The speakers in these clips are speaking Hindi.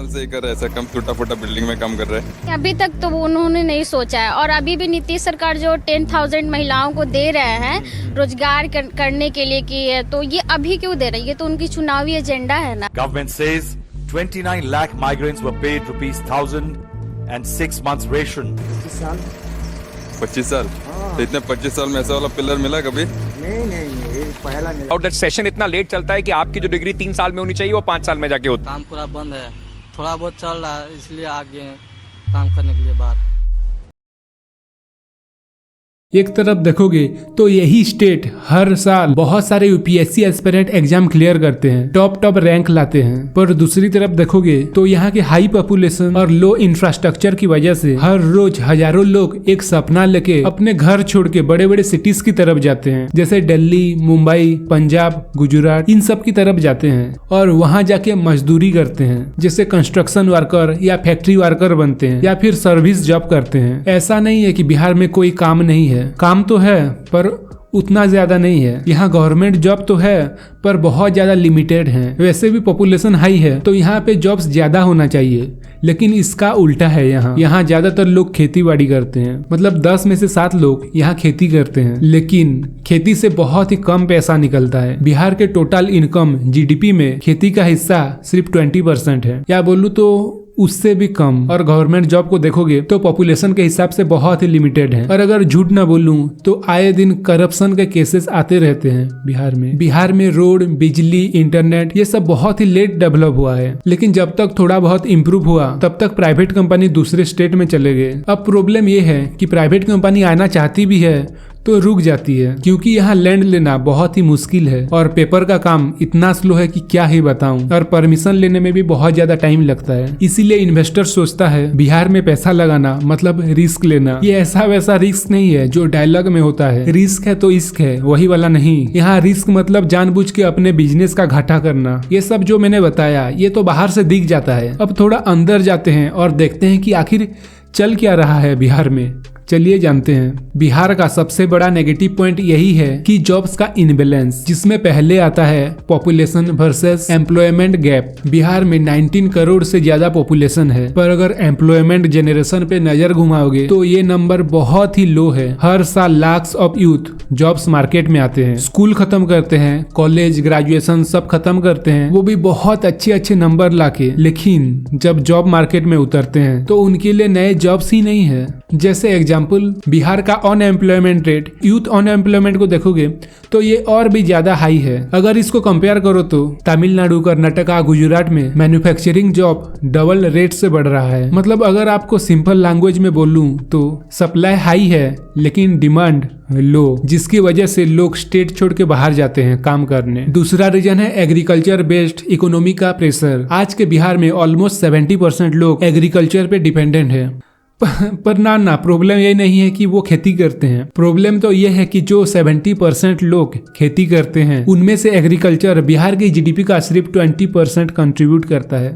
साल से कर ऐसा कम छोटा फोटा बिल्डिंग में काम कर रहे हैं। अभी तक तो उन्होंने नहीं सोचा है और अभी भी नीतीश सरकार जो 10,000 महिलाओं को दे रहे हैं रोजगार करने के लिए की है, तो ये अभी क्यों दे रही है? ये तो उनकी चुनावी एजेंडा है ना। Government says 29 lakh migrants were paid ₹1,000 and 6 months ration. 25 साल तो इतने 25 साल में ऐसा वाला पिलर मिला कभी? नहीं पहला नहीं। और सेशन इतना लेट चलता है कि आपकी जो डिग्री 3 साल में होनी चाहिए वो 5 साल में जाके होती है। काम पूरा बंद है, थोड़ा बहुत चल रहा है, इसलिए आगे काम करने के लिए बाहर। एक तरफ देखोगे तो यही स्टेट हर साल बहुत सारे यूपीएससी एस्पिरेंट एग्जाम क्लियर करते हैं, टॉप रैंक लाते हैं। पर दूसरी तरफ देखोगे तो यहाँ के हाई पॉपुलेशन और लो इंफ्रास्ट्रक्चर की वजह से हर रोज हजारों लोग एक सपना लेके अपने घर छोड़ के बड़े बड़े सिटीज की तरफ जाते हैं, जैसे दिल्ली, मुंबई, पंजाब, गुजरात, इन सब की तरफ जाते हैं और वहाँ जाके मजदूरी करते हैं, जैसे कंस्ट्रक्शन वर्कर या फैक्ट्री वर्कर बनते हैं या फिर सर्विस जॉब करते हैं। ऐसा नहीं है कि बिहार में कोई काम नहीं है, काम तो है पर उतना ज्यादा नहीं है। यहाँ गवर्नमेंट जॉब तो है पर बहुत ज्यादा लिमिटेड है। वैसे भी पॉपुलेशन हाई है तो यहाँ पे जॉब्स ज्यादा होना चाहिए, लेकिन इसका उल्टा है। यहाँ ज्यादातर लोग खेती बाड़ी करते हैं, मतलब 10 में से 7 लोग यहाँ खेती करते हैं, लेकिन खेती से बहुत ही कम पैसा निकलता है। बिहार के टोटल इनकम जीडीपी में खेती का हिस्सा सिर्फ 20% है, या बोलूँ तो उससे भी कम। और गवर्नमेंट जॉब को देखोगे तो पॉपुलेशन के हिसाब से बहुत ही लिमिटेड है। और अगर झूठ ना बोलूं तो आए दिन करप्शन के केसेस आते रहते हैं बिहार में रोड, बिजली, इंटरनेट ये सब बहुत ही लेट डेवलप हुआ है, लेकिन जब तक थोड़ा बहुत इम्प्रूव हुआ तब तक प्राइवेट कंपनी दूसरे स्टेट में चले गए। अब प्रॉब्लम ये है कि प्राइवेट कंपनी आना चाहती भी है तो रुक जाती है, क्योंकि यहाँ लैंड लेना बहुत ही मुश्किल है और पेपर का काम इतना स्लो है कि क्या ही बताऊं, और परमिशन लेने में भी बहुत ज्यादा टाइम लगता है। इसीलिए इन्वेस्टर सोचता है बिहार में पैसा लगाना मतलब रिस्क लेना। ये ऐसा वैसा रिस्क नहीं है जो डायलॉग में होता है, रिस्क है तो इश्क है, वही वाला नहीं। यहाँ रिस्क मतलब जानबूझ के अपने बिजनेस का घाटा करना। ये सब जो मैंने बताया ये तो बाहर से दिख जाता है। अब थोड़ा अंदर जाते हैं और देखते हैं कि आखिर चल क्या रहा है बिहार में। चलिए जानते हैं। बिहार का सबसे बड़ा नेगेटिव पॉइंट यही है कि जॉब्स का इनबैलेंस, जिसमें पहले आता है population versus employment gap. Bihar में 19 करोड़ से ज्यादा पॉपुलेशन है, पर अगर एम्प्लॉयमेंट जनरेशन पे नजर घुमाओगे तो ये नंबर बहुत ही लो है। हर साल lakhs of youth jobs market में आते हैं, स्कूल खत्म करते हैं, कॉलेज ग्रेजुएशन सब खत्म करते हैं, वो भी बहुत अच्छे नंबर लाके, लेकिन जब जॉब मार्केट में उतरते हैं तो उनके लिए नए जॉब्स ही नहीं है। जैसे एग्जाम्पल, बिहार का अनएम्प्लॉयमेंट रेट, यूथ अनएम्प्लॉयमेंट को देखोगे तो ये और भी ज्यादा हाई है। अगर इसको कंपेयर करो तो तमिलनाडु, कर्नाटका, गुजरात में मैन्युफैक्चरिंग जॉब डबल रेट से बढ़ रहा है। मतलब अगर आपको सिंपल लैंग्वेज में बोलूं तो सप्लाई हाई है लेकिन डिमांड लो, जिसकी वजह से लोग स्टेट छोड़ के बाहर जाते हैं काम करने। दूसरा रीजन है एग्रीकल्चर बेस्ड इकोनॉमी का प्रेशर। आज के बिहार में ऑलमोस्ट 70% लोग एग्रीकल्चर पे डिपेंडेंट है। पर ना प्रॉब्लम ये नहीं है कि वो खेती करते हैं, प्रॉब्लम तो ये है कि जो 70% लोग खेती करते हैं उनमें से एग्रीकल्चर बिहार की जीडीपी का सिर्फ 20% कंट्रीब्यूट करता है।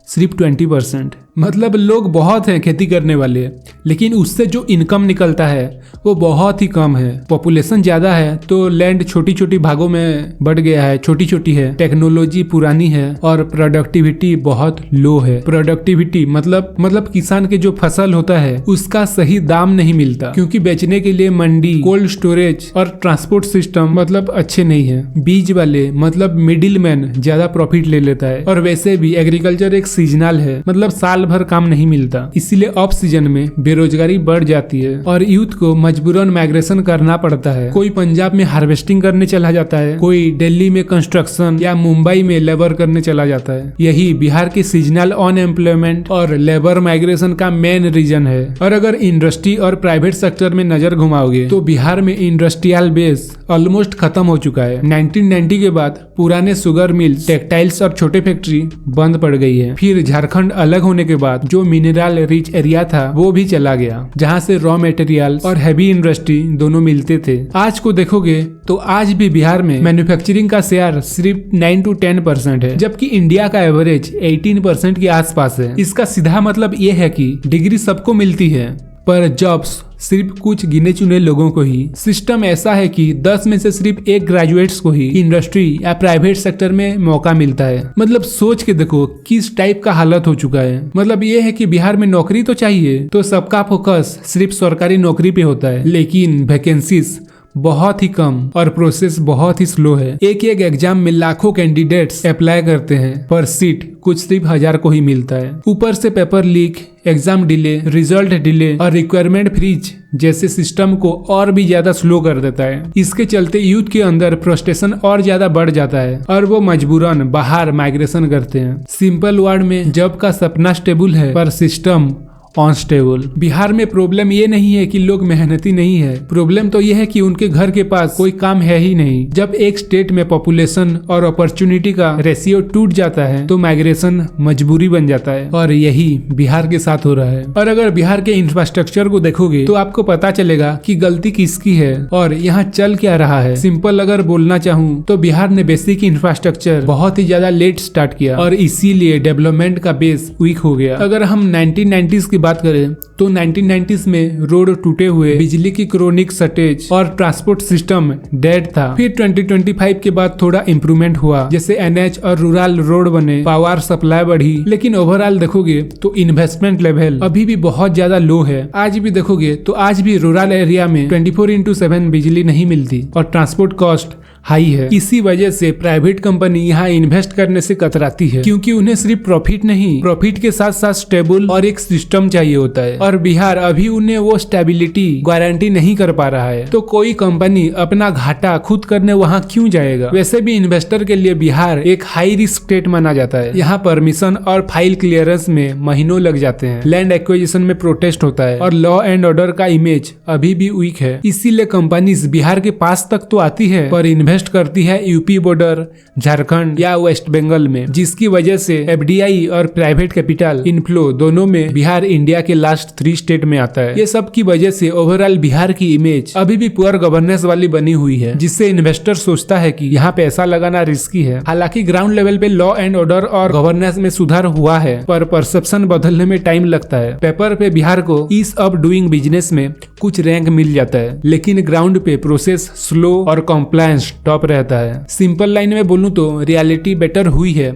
सिर्फ 20%, मतलब लोग बहुत हैं खेती करने वाले, लेकिन उससे जो इनकम निकलता है वो बहुत ही कम है। पॉपुलेशन ज्यादा है तो लैंड छोटी भागों में बढ़ गया है, छोटी है, टेक्नोलॉजी पुरानी है और प्रोडक्टिविटी बहुत लो है। प्रोडक्टिविटी मतलब किसान के जो फसल होता है उसका सही दाम नहीं मिलता, क्योंकि बेचने के लिए मंडी, कोल्ड स्टोरेज और ट्रांसपोर्ट सिस्टम मतलब अच्छे नहीं है। बीज वाले मतलब मिडिल मैन ज्यादा प्रॉफिट ले लेता है, और वैसे भी एग्रीकल्चर एक सीजनल है, मतलब साल भर काम नहीं मिलता। इसीलिए ऑफ सीजन में बेरोजगारी बढ़ जाती है और यूथ को मजबूरन माइग्रेशन करना पड़ता है। कोई पंजाब में हार्वेस्टिंग करने चला जाता है, कोई दिल्ली में कंस्ट्रक्शन या मुंबई में लेबर करने चला जाता है। यही बिहार की सीजनल अनएम्प्लॉयमेंट और लेबर माइग्रेशन का मेन रीजन है। और अगर इंडस्ट्री और प्राइवेट सेक्टर में नजर घुमाओगे तो बिहार में इंडस्ट्रियल बेस ऑलमोस्ट खत्म हो चुका है। 1990 के बाद पुराने शुगर मिल, टेक्सटाइल्स और छोटे फैक्ट्री बंद पड़ गई है। फिर झारखंड अलग होने के बाद जो मिनरल रिच एरिया था वो भी चला गया, जहाँ से रॉ मटेरियल और हैवी इंडस्ट्री दोनों मिलते थे। आज को देखोगे तो आज भी बिहार में मैन्युफैक्चरिंग का शेयर सिर्फ 9 to 10% है, जबकि इंडिया का एवरेज 18% के आसपास है। इसका सीधा मतलब ये है कि डिग्री सबको मिलती है पर जॉब्स सिर्फ कुछ गिने चुने लोगों को ही। सिस्टम ऐसा है कि 10 में से सिर्फ 1 ग्रेजुएट्स को ही इंडस्ट्री या प्राइवेट सेक्टर में मौका मिलता है। मतलब सोच के देखो किस टाइप का हालत हो चुका है। मतलब ये है कि बिहार में नौकरी तो चाहिए, तो सबका फोकस सिर्फ सरकारी नौकरी पे होता है, लेकिन वैकेंसीज बहुत ही कम और प्रोसेस बहुत ही स्लो है। एक एक एग्जाम में लाखों कैंडिडेट्स अप्लाई करते हैं, पर सीट कुछ सिर्फ 1000 को ही मिलता है। ऊपर से paper leak, exam delay, result delay और रिक्वायरमेंट फ्रीज जैसे सिस्टम को और भी ज्यादा स्लो कर देता है। इसके चलते यूथ के अंदर फ्रस्ट्रेशन और ज्यादा बढ़ जाता है और वो मजबूरन बाहर माइग्रेशन करते हैं। सिंपल वर्ड में जॉब का सपना स्टेबल है पर सिस्टम अनस्टेबल। बिहार में प्रॉब्लम ये नहीं है कि लोग मेहनती नहीं है, प्रॉब्लम तो ये है कि उनके घर के पास कोई काम है ही नहीं। जब एक स्टेट में पॉपुलेशन और अपॉर्चुनिटी का रेशियो टूट जाता है तो माइग्रेशन मजबूरी बन जाता है, और यही बिहार के साथ हो रहा है। और अगर बिहार के इंफ्रास्ट्रक्चर को देखोगे तो आपको पता चलेगा कि गलती किसकी है और यहाँ चल क्या रहा है। सिंपल अगर बोलना चाहूँ तो बिहार ने बेसिक इंफ्रास्ट्रक्चर बहुत ही ज्यादा लेट स्टार्ट किया और इसीलिए डेवलपमेंट का बेस वीक हो गया। अगर हम 1990s की बात करें तो 1990s में रोड टूटे हुए, बिजली की क्रोनिक शॉर्टेज और ट्रांसपोर्ट सिस्टम डेड था। फिर 2025 के बाद थोड़ा इम्प्रूवमेंट हुआ, जैसे NH और रूरल रोड बने, पावर सप्लाई बढ़ी। लेकिन ओवरऑल देखोगे तो इन्वेस्टमेंट लेवल अभी भी बहुत ज्यादा लो है। आज भी देखोगे तो आज भी रूरल एरिया में 24/7 बिजली नहीं मिलती और ट्रांसपोर्ट कॉस्ट हाई है। इसी वजह से प्राइवेट कंपनी यहाँ इन्वेस्ट करने से कतराती है, क्योंकि उन्हें सिर्फ प्रॉफिट नहीं, प्रॉफिट के साथ साथ स्टेबल और एक सिस्टम चाहिए होता है, और बिहार अभी उन्हें वो स्टेबिलिटी गारंटी नहीं कर पा रहा है। तो कोई कंपनी अपना घाटा खुद करने वहाँ क्यों जाएगा। वैसे भी इन्वेस्टर के लिए बिहार एक हाई रिस्क स्टेट माना जाता है। यहाँ परमिशन और फाइल क्लियरेंस में महीनों लग जाते हैं, लैंड एक्विजिशन में प्रोटेस्ट होता है और लॉ एंड ऑर्डर का इमेज अभी भी वीक है। इसीलिए कंपनीज बिहार के पास तक तो आती है पर इन्वेस्ट करती है यूपी बॉर्डर, झारखंड या वेस्ट बंगाल में, जिसकी वजह से FDI और प्राइवेट कैपिटल इनफ्लो दोनों में बिहार इंडिया के लास्ट 3 स्टेट में आता है। ये सब की वजह से ओवरऑल बिहार की इमेज अभी भी पुअर गवर्नेंस वाली बनी हुई है, जिससे इन्वेस्टर सोचता है कि यहाँ पैसा लगाना रिस्की है। हालांकि ग्राउंड लेवल पे लॉ एंड ऑर्डर और गवर्नेंस में सुधार हुआ है, पर परसेप्शन बदलने में टाइम लगता है। पेपर पे बिहार को ईज ऑफ डूइंग बिजनेस में कुछ रैंक मिल जाता है, लेकिन ग्राउंड पे प्रोसेस स्लो और कॉम्प्लायंस टॉप रहता है। सिंपल लाइन में बोलूं तो रियलिटी बेटर हुई है,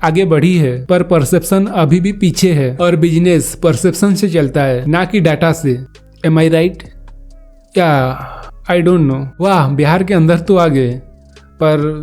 आगे बढ़ी है, पर परसेप्शन अभी भी पीछे है और बिजनेस परसेप्शन से चलता है, ना कि डाटा से। एम आई राइट या आई डोंट नो। वाह, बिहार के अंदर तो आ गए, पर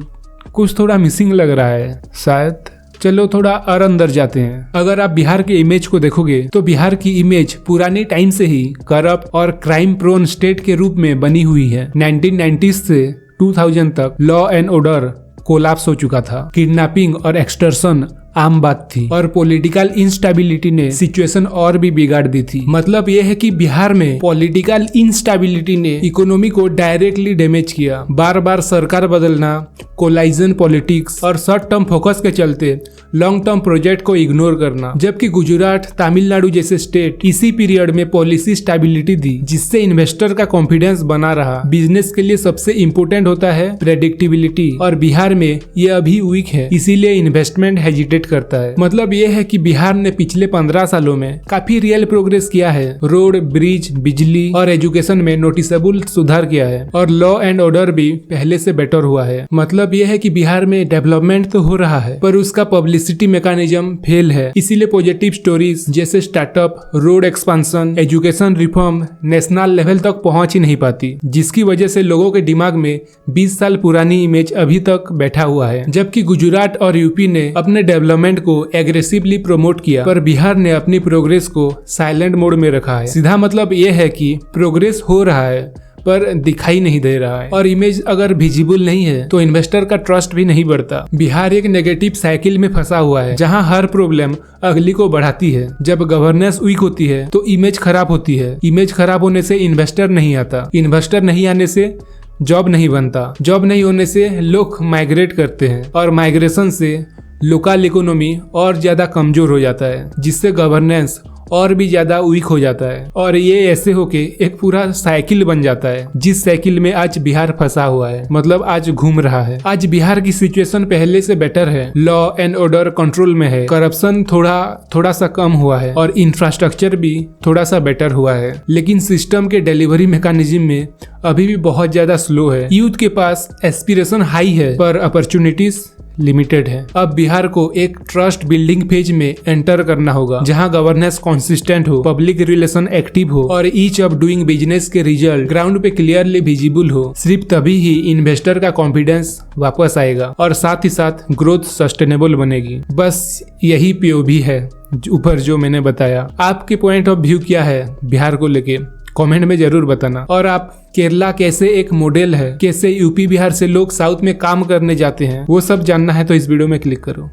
कुछ थोड़ा मिसिंग लग रहा है शायद। चलो थोड़ा और अंदर जाते हैं। अगर आप बिहार के इमेज को देखोगे तो बिहार की इमेज पुरानी टाइम से ही करप्ट और क्राइम प्रोन स्टेट के रूप में बनी हुई है। 1990s से 2000 तक लॉ एंड ऑर्डर कोलैप्स हो चुका था, किडनैपिंग और एक्सटर्शन आम बात थी और पॉलिटिकल इंस्टेबिलिटी ने सिचुएशन और भी बिगाड़ दी थी। मतलब यह है कि बिहार में पॉलिटिकल इंस्टेबिलिटी ने इकोनॉमी को डायरेक्टली डैमेज किया। बार बार सरकार बदलना, कोलाइजन पॉलिटिक्स और शॉर्ट टर्म फोकस के चलते लॉन्ग टर्म प्रोजेक्ट को इग्नोर करना। जबकि गुजरात, तमिलनाडु जैसे स्टेट इसी पीरियड में पॉलिसी स्टेबिलिटी दी, जिससे इन्वेस्टर का कॉन्फिडेंस बना रहा। बिजनेस के लिए सबसे इम्पोर्टेंट होता है प्रेडिक्टिबिलिटी, और बिहार में ये अभी वीक है, इसीलिए इन्वेस्टमेंट हेजिटेट करता है। मतलब ये है कि बिहार ने पिछले 15 सालों में काफी रियल प्रोग्रेस किया है। रोड, ब्रिज, बिजली और एजुकेशन में नोटिसेबल सुधार किया है और लॉ एंड ऑर्डर भी पहले से बेटर हुआ है। मतलब ये है कि बिहार में डेवलपमेंट तो हो रहा है, पर उसका पब्लिसिटी मैकेनिज्म फेल है। इसीलिए पॉजिटिव स्टोरीज जैसे startup, road expansion, education reform national level तक पहुंच ही नहीं पाती, जिसकी वजह से लोगों के दिमाग में 20 साल पुरानी इमेज अभी तक बैठा हुआ है। जबकि गुजरात और यूपी ने अपने डेवलपमेंट को एग्रेसिवली प्रमोट किया, पर बिहार ने अपनी प्रोग्रेस को साइलेंट मोड में रखा है। सीधा मतलब ये है कि प्रोग्रेस हो रहा है पर दिखाई नहीं दे रहा है, और इमेज अगर विजिबल नहीं है तो इन्वेस्टर का ट्रस्ट भी नहीं बढ़ता। बिहार एक नेगेटिव साइकिल में फंसा हुआ है, जहां हर प्रॉब्लम अगली को बढ़ाती है। जब गवर्नेंस वीक होती है तो इमेज खराब होती है, इमेज खराब होने से इन्वेस्टर नहीं आता, इन्वेस्टर नहीं आने से जॉब नहीं बनता, जॉब नहीं होने से लोग माइग्रेट करते हैं, और माइग्रेशन से लोकल इकोनॉमी और ज्यादा कमजोर हो जाता है, जिससे गवर्नेंस और भी ज्यादा वीक हो जाता है और ये ऐसे होके एक पूरा साइकिल बन जाता है, जिस साइकिल में आज बिहार फंसा हुआ है, मतलब आज घूम रहा है। आज बिहार की सिचुएशन पहले से बेटर है, लॉ एंड ऑर्डर कंट्रोल में है, करप्शन थोड़ा सा कम हुआ है और इंफ्रास्ट्रक्चर भी थोड़ा सा बेटर हुआ है, लेकिन सिस्टम के डिलीवरी मैकेनिज्म में अभी भी बहुत ज्यादा स्लो है। यूथ के पास एस्पिरेशन हाई है पर अपॉर्चुनिटीज लिमिटेड है। अब बिहार को एक ट्रस्ट बिल्डिंग फेज में एंटर करना होगा, जहां गवर्नेंस कंसिस्टेंट हो, पब्लिक रिलेशन एक्टिव हो और ईच ऑफ डूइंग बिजनेस के रिजल्ट ग्राउंड पे क्लियरली विजिबल हो। सिर्फ तभी ही इन्वेस्टर का कॉन्फिडेंस वापस आएगा और साथ ही साथ ग्रोथ सस्टेनेबल बनेगी। बस यही पीओवी है ऊपर जो मैंने बताया। आपके पॉइंट ऑफ व्यू क्या है बिहार को लेके, कमेंट में जरूर बताना। और आप केरला कैसे एक मॉडल है, कैसे यूपी बिहार से लोग साउथ में काम करने जाते हैं, वो सब जानना है तो इस वीडियो में क्लिक करो।